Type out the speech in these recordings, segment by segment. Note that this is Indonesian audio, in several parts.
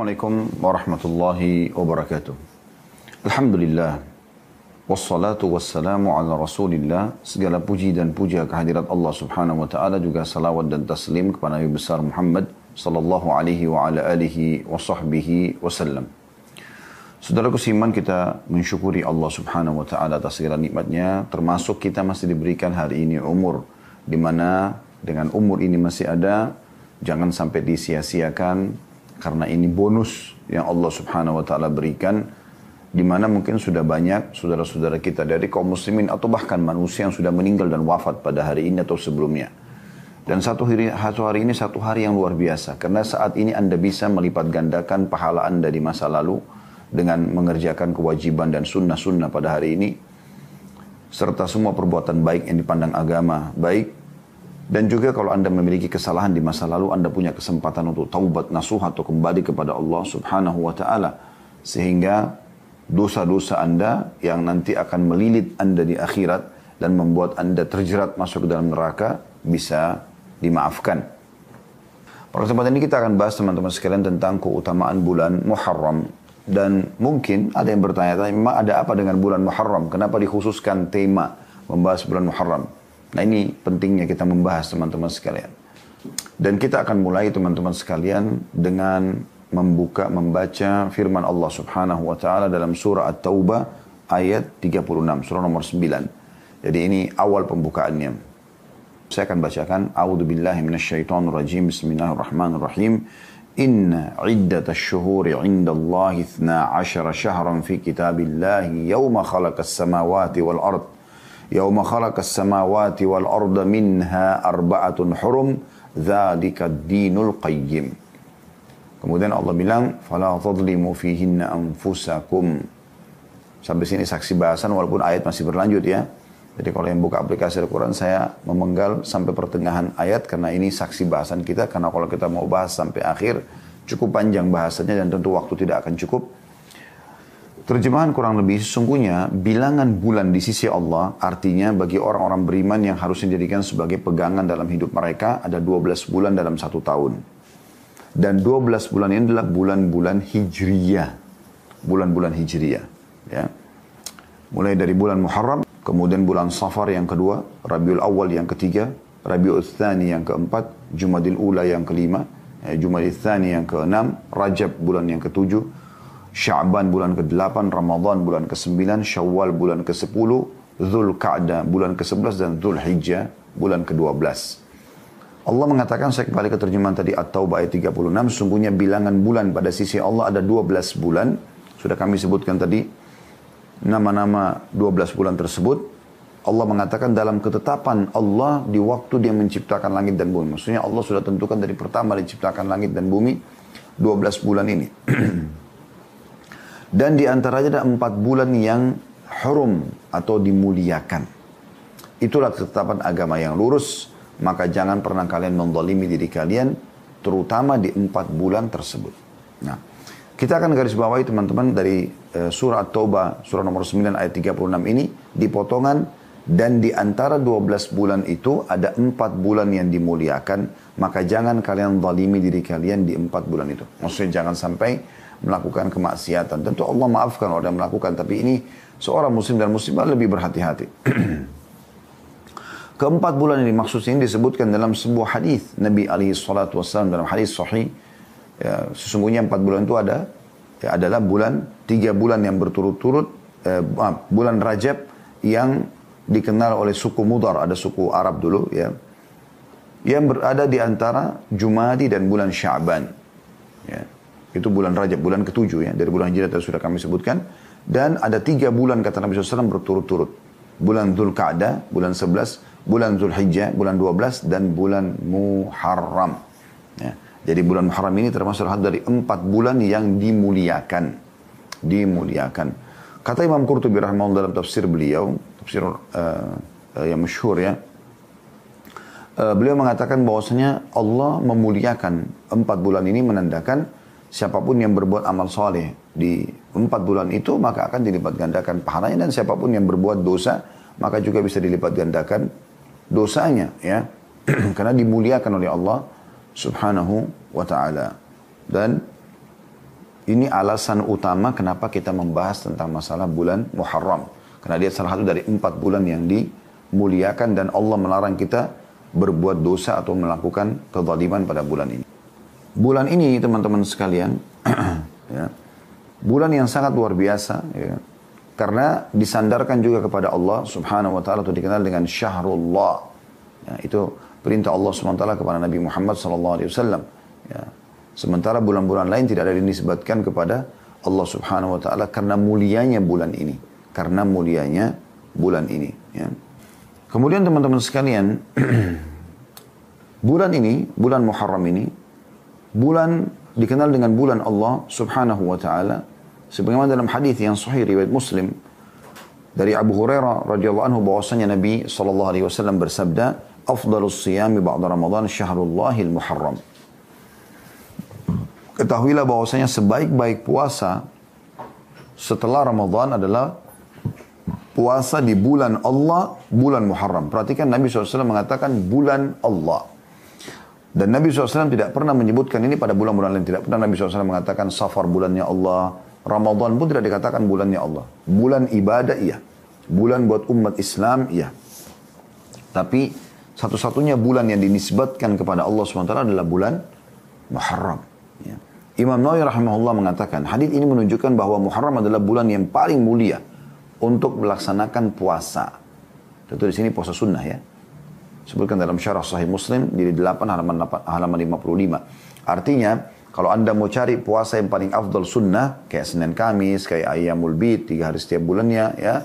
Assalamualaikum warahmatullahi wabarakatuh. Alhamdulillah. Wassalatu wassalamu ala rasulillah. Segala puji dan puja kehadirat Allah subhanahu wa ta'ala. Juga salawat dan taslim kepada Nabi besar Muhammad sallallahu alaihi wa ala alihi wa sahbihi wasallam. Saudaraku seiman, kita mensyukuri Allah subhanahu wa ta'ala atas segala nikmatnya. Termasuk kita masih diberikan hari ini umur. Di mana dengan umur ini masih ada, jangan sampai disia-siakan. Karena ini bonus yang Allah subhanahu wa ta'ala berikan. Di mana mungkin sudah banyak saudara-saudara kita dari kaum muslimin atau bahkan manusia yang sudah meninggal dan wafat pada hari ini atau sebelumnya. Dan satu hari ini satu hari yang luar biasa. Karena saat ini Anda bisa melipat gandakan pahala Anda di masa lalu dengan mengerjakan kewajiban dan sunnah-sunnah pada hari ini. Serta semua perbuatan baik yang dipandang agama baik. Dan juga kalau Anda memiliki kesalahan di masa lalu, Anda punya kesempatan untuk taubat nasuha atau kembali kepada Allah subhanahu wa ta'ala. Sehingga dosa-dosa Anda yang nanti akan melilit Anda di akhirat dan membuat Anda terjerat masuk ke dalam neraka bisa dimaafkan. Pada kesempatan ini kita akan bahas teman-teman sekalian tentang keutamaan bulan Muharram. Dan mungkin ada yang bertanya-tanya, memang ada apa dengan bulan Muharram? Kenapa dikhususkan tema membahas bulan Muharram? Nah, ini pentingnya kita membahas teman-teman sekalian. Dan kita akan mulai teman-teman sekalian dengan membaca firman Allah subhanahu wa ta'ala dalam surah At-Taubah ayat 36, surah nomor 9. Jadi ini awal pembukaannya. Saya akan bacakan. A'udzubillahi minasyaitonirrajim. Bismillahirrahmanirrahim. Inna iddatash syuhuri 'indallahi 12 syahran fi kitabillahi yawma khalaqas samawati wal ard. يوم خلق السماوات والأرض منها 4 حرم ذلك الدين القيم. Kemudian Allah bilang فلا تظلموا فيهن أنفسكم. Sampai sini saksi bahasan walaupun ayat masih berlanjut ya. Jadi kalau yang buka aplikasi Al-Quran, saya memenggal sampai pertengahan ayat karena ini saksi bahasan kita. Karena kalau kita mau bahas sampai akhir cukup panjang bahasanya dan tentu waktu tidak akan cukup. Terjemahan kurang lebih, sesungguhnya bilangan bulan di sisi Allah artinya bagi orang-orang beriman yang harus dijadikan sebagai pegangan dalam hidup mereka ada 12 bulan dalam 1 tahun. Dan 12 bulan ini adalah bulan-bulan Hijriyah. Bulan-bulan Hijriyah. Ya. Mulai dari bulan Muharram, kemudian bulan Safar yang kedua, Rabiul Awal yang ketiga, Rabiul Tsani yang keempat, Jumadil Ula yang kelima, Jumadil Tsani yang keenam, Rajab bulan yang ketujuh, Sya'ban bulan ke-8, Ramadan bulan ke-9, Syawal bulan ke-10, Dzulqa'dah bulan ke-11 dan Dzulhijjah bulan ke-12. Allah mengatakan, saya kembali ke terjemahan tadi At-Taubah ayat 36, sungguhnya bilangan bulan pada sisi Allah ada 12 bulan. Sudah kami sebutkan tadi nama-nama 12 bulan tersebut. Allah mengatakan dalam ketetapan Allah di waktu dia menciptakan langit dan bumi. Maksudnya Allah sudah tentukan dari pertama diciptakan langit dan bumi 12 bulan ini. Dan di antaranya ada 4 bulan yang hurum atau dimuliakan. Itulah ketetapan agama yang lurus. Maka jangan pernah kalian menzalimi diri kalian, terutama di 4 bulan tersebut. Nah, kita akan garis bawahi teman-teman dari surah At-Taubah, surah nomor 9 ayat 36 ini, dipotongan. Dan di antara 12 bulan itu ada 4 bulan yang dimuliakan. Maka jangan kalian zalimi diri kalian di 4 bulan itu. Maksudnya jangan sampai melakukan kemaksiatan. Tentu Allah maafkan orang yang melakukan. Tapi ini seorang muslim dan muslimah lebih berhati-hati. Keempat bulan ini maksudnya ini disebutkan dalam sebuah hadis Nabi SAW dalam hadis sahih. Ya, sesungguhnya 4 bulan itu adalah 3 bulan yang berturut-turut. Bulan Rajab yang dikenal oleh suku Mudar. Ada suku Arab dulu ya. Yang berada di antara Jumadi dan bulan Sya'ban. Ya. Itu bulan Rajab, bulan ke-7 ya. Dari bulan Hijrah tadi sudah kami sebutkan. Dan ada 3 bulan kata Nabi SAW berturut-turut. Bulan Dzulqa'dah, bulan 11, bulan Dzulhijjah, bulan 12, dan bulan Muharram. Ya. Jadi bulan Muharram ini termasuk dari 4 bulan yang dimuliakan. Dimuliakan. Kata Imam Qurtubi rahimahullah dalam tafsir beliau, tafsir yang masyhur ya. Beliau mengatakan bahwasanya Allah memuliakan 4 bulan ini menandakan siapapun yang berbuat amal soleh di 4 bulan itu maka akan dilipat gandakan pahalanya, dan siapapun yang berbuat dosa maka juga bisa dilipat gandakan dosanya ya. Karena dimuliakan oleh Allah subhanahu wa ta'ala. Dan Ini alasan utama kenapa kita membahas tentang masalah bulan Muharram. Karena dia salah satu dari 4 bulan yang dimuliakan dan Allah melarang kita berbuat dosa atau melakukan kezaliman pada bulan ini. Bulan ini teman-teman sekalian, ya, bulan yang sangat luar biasa, ya, karena disandarkan juga kepada Allah Subhanahu wa taala atau dikenal dengan Syahrullah. Ya, itu perintah Allah Subhanahu wa taala kepada Nabi Muhammad sallallahu alaihi wasallam. Ya. Sementara bulan-bulan lain tidak ada yang disebutkan kepada Allah Subhanahu wa taala karena mulianya bulan ini. Karena mulianya bulan ini, ya. Kemudian teman-teman sekalian, bulan ini, bulan Muharram ini, bulan dikenal dengan bulan Allah Subhanahu wa taala sebagaimana dalam hadis yang sahih riwayat Muslim dari Abu Hurairah radhiyallahu anhu bahwasanya Nabi sallallahu alaihi wasallam bersabda, "Afdhalus shiyami ba'da Ramadan syahrullahil Muharram." Ketahuilah bahwasanya sebaik-baik puasa setelah Ramadan adalah puasa di bulan Allah, bulan Muharram. Perhatikan Nabi SAW mengatakan bulan Allah. Dan Nabi SAW tidak pernah menyebutkan ini pada bulan-bulan lain. Tidak pernah Nabi SAW mengatakan Safar bulannya Allah. Ramadan pun tidak dikatakan bulannya Allah. Bulan ibadah iya. Bulan buat umat Islam iya. Tapi satu-satunya bulan yang dinisbatkan kepada Allah SWT adalah bulan Muharram. Ya. Imam Nawawi rahimahullah mengatakan, hadis ini menunjukkan bahwa Muharram adalah bulan yang paling mulia untuk melaksanakan puasa. Tentu di sini puasa sunnah ya. Sebutkan dalam syarah Sahih Muslim di 8 halaman 55. Artinya, kalau Anda mau cari puasa yang paling afdal sunnah, kayak Senin Kamis, kayak Ayyamul Bid, 3 hari setiap bulannya ya.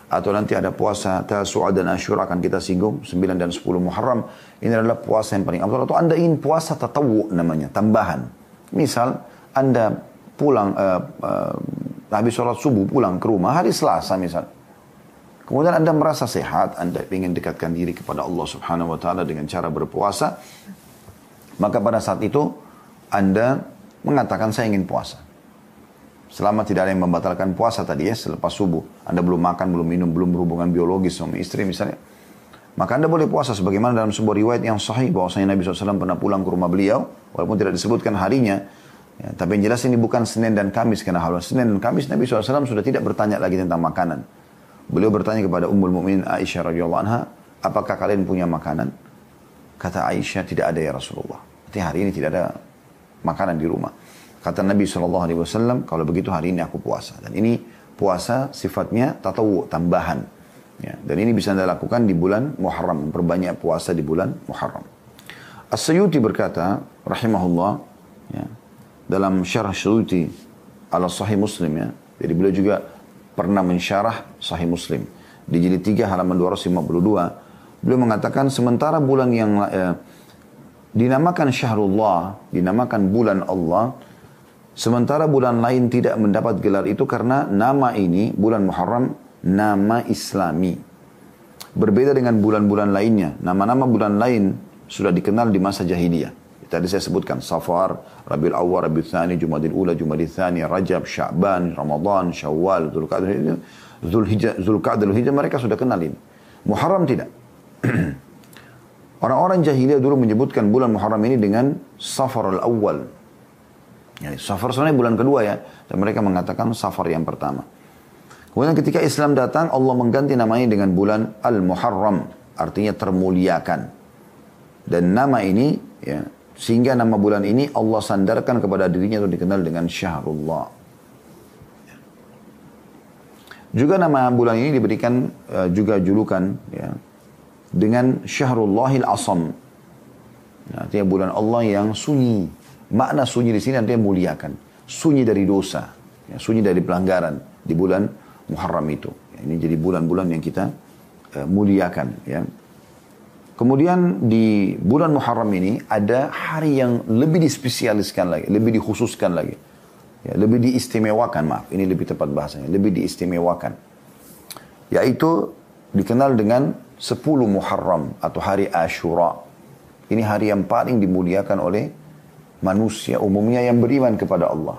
Atau nanti ada puasa Tasu'a dan Asyura akan kita singgung, 9 dan 10 Muharram. Ini adalah puasa yang paling afdal. Atau Anda ingin puasa tatawu namanya, tambahan. Misal Anda pulang, habis sholat subuh pulang ke rumah hari Selasa misal. Kemudian Anda merasa sehat, Anda ingin dekatkan diri kepada Allah Subhanahu wa taala dengan cara berpuasa. Maka pada saat itu Anda mengatakan saya ingin puasa. Selama tidak ada yang membatalkan puasa tadi ya, selepas subuh. Anda belum makan, belum minum, belum berhubungan biologis sama istri misalnya. Maka Anda boleh puasa sebagaimana dalam sebuah riwayat yang sahih bahwasanya Nabi SAW pernah pulang ke rumah beliau, walaupun tidak disebutkan harinya. Ya, tapi yang jelas ini bukan Senin dan Kamis, karena hal Senin dan Kamis Nabi SAW sudah tidak bertanya lagi tentang makanan. Beliau bertanya kepada Ummul Mukminin Aisyah radhiyallahu anha, apakah kalian punya makanan? Kata Aisyah, tidak ada ya Rasulullah. Berarti hari ini tidak ada makanan di rumah. Kata Nabi SAW, kalau begitu hari ini aku puasa. Dan ini puasa sifatnya tatawu, tambahan. Ya, dan ini bisa Anda lakukan di bulan Muharram, memperbanyak puasa di bulan Muharram. As-Suyuti berkata, rahimahullah, ya, dalam syarah Suyuti ala Sahih Muslim, ya, jadi beliau juga pernah mensyarah Sahih Muslim. Di jilid 3 halaman 252, beliau mengatakan sementara bulan yang dinamakan Syahrullah, dinamakan bulan Allah, sementara bulan lain tidak mendapat gelar itu karena nama ini, bulan Muharram, nama Islami. Berbeda dengan bulan-bulan lainnya. Nama-nama bulan lain sudah dikenal di masa jahiliyah. Tadi saya sebutkan Safar, Rabiul Awwal, Rabiul Tsani, Jumadil Ula, Jumadil Tsani, Rajab, Sya'ban, Ramadan, Syawal, Zulqa'dah, Zulhijjah, mereka sudah kenalin. Muharram tidak. Orang-orang jahiliyah dulu menyebutkan bulan Muharram ini dengan Safarul Awwal. Yani Safar sebenarnya bulan kedua ya. Dan mereka mengatakan Safar yang pertama. Kemudian ketika Islam datang, Allah mengganti namanya dengan bulan Al-Muharram. Artinya termuliakan. Dan nama ini, ya, sehingga nama bulan ini Allah sandarkan kepada dirinya atau dikenal dengan Syahrullah. Juga nama bulan ini diberikan juga julukan ya, dengan Syahrullahil Asam. Artinya bulan Allah yang sunyi. Makna sunyi di sini artinya muliakan. Sunyi dari dosa. Ya, sunyi dari pelanggaran di bulan Muharram itu. Ini jadi bulan-bulan yang kita muliakan. Ya. Kemudian di bulan Muharram ini ada hari yang lebih dispesialiskan lagi, lebih dikhususkan lagi. Ya, lebih diistimewakan, maaf. Ini lebih tepat bahasanya. Lebih diistimewakan. Yaitu dikenal dengan 10 Muharram atau hari Asyura. Ini hari yang paling dimuliakan oleh manusia umumnya yang beriman kepada Allah.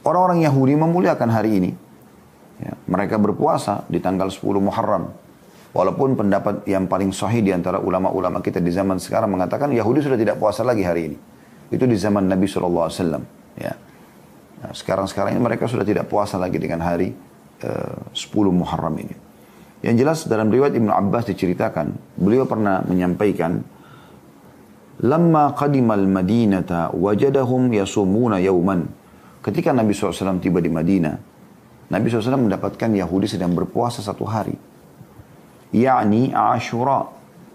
Orang-orang Yahudi memuliakan hari ini. Ya, mereka berpuasa di tanggal 10 Muharram. Walaupun pendapat yang paling sahih di antara ulama-ulama kita di zaman sekarang mengatakan Yahudi sudah tidak puasa lagi hari ini. Itu di zaman Nabi SAW. Ya. Nah, sekarang ini mereka sudah tidak puasa lagi dengan hari 10 Muharram ini. Yang jelas dalam riwayat Ibnu Abbas diceritakan, beliau pernah menyampaikan, "Lamma qadimal Madinata wajadahum yasumuna yauman." Ketika Nabi SAW tiba di Madinah, Nabi SAW mendapatkan Yahudi sedang berpuasa satu hari. Ya'ni Ashura.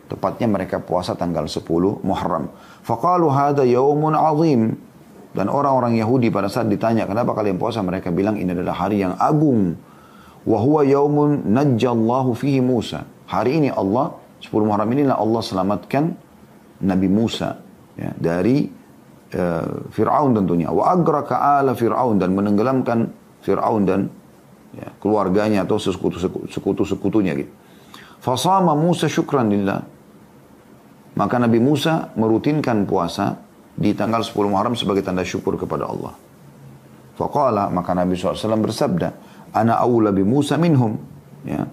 Tepatnya mereka puasa tanggal 10 Muharram. Faqalu hadha yaumun azim. Dan orang-orang Yahudi pada saat ditanya, kenapa kalian puasa? Mereka bilang ini adalah hari yang agung. Wa huwa yaumun najjallahu fihi Musa. Hari ini Allah, 10 Muharram inilah Allah selamatkan Nabi Musa ya, dari Fir'aun tentunya. Wa agraka ala Fir'aun, dan menenggelamkan Fir'aun dan ya, keluarganya atau sekutu-sekutunya gitu. Fasama Musa syukran lillah. Maka Nabi Musa merutinkan puasa di tanggal 10 Muharram sebagai tanda syukur kepada Allah. Faqala, maka Nabi SAW bersabda, ana awla bi Musa minhum. Ya.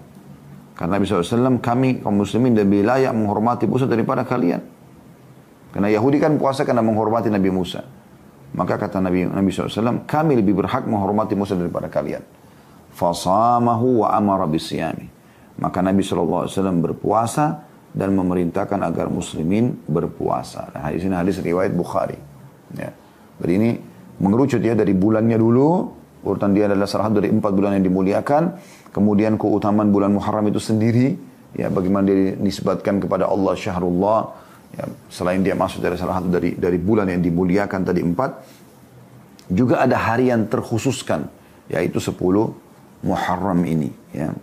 Karena Nabi SAW, kami kaum muslimin lebih layak menghormati Musa daripada kalian. Karena Yahudi kan puasa karena menghormati Nabi Musa. Maka kata Nabi SAW, kami lebih berhak menghormati Musa daripada kalian. Fasamahu wa amara bisiyami. Maka Nabi SAW berpuasa dan memerintahkan agar muslimin berpuasa. Nah, hadis ini hadis riwayat Bukhari. Ya. Jadi ini mengerucut ya dari bulannya dulu. Urutan dia adalah salah satu dari 4 bulan yang dimuliakan. Kemudian keutamaan bulan Muharram itu sendiri. Ya, bagaimana dia dinisbatkan kepada Allah Syahrullah. Ya, selain dia masuk dari salah satu dari bulan yang dimuliakan tadi 4. Juga ada hari yang terkhususkan. Yaitu 10 Muharram ini. Ya.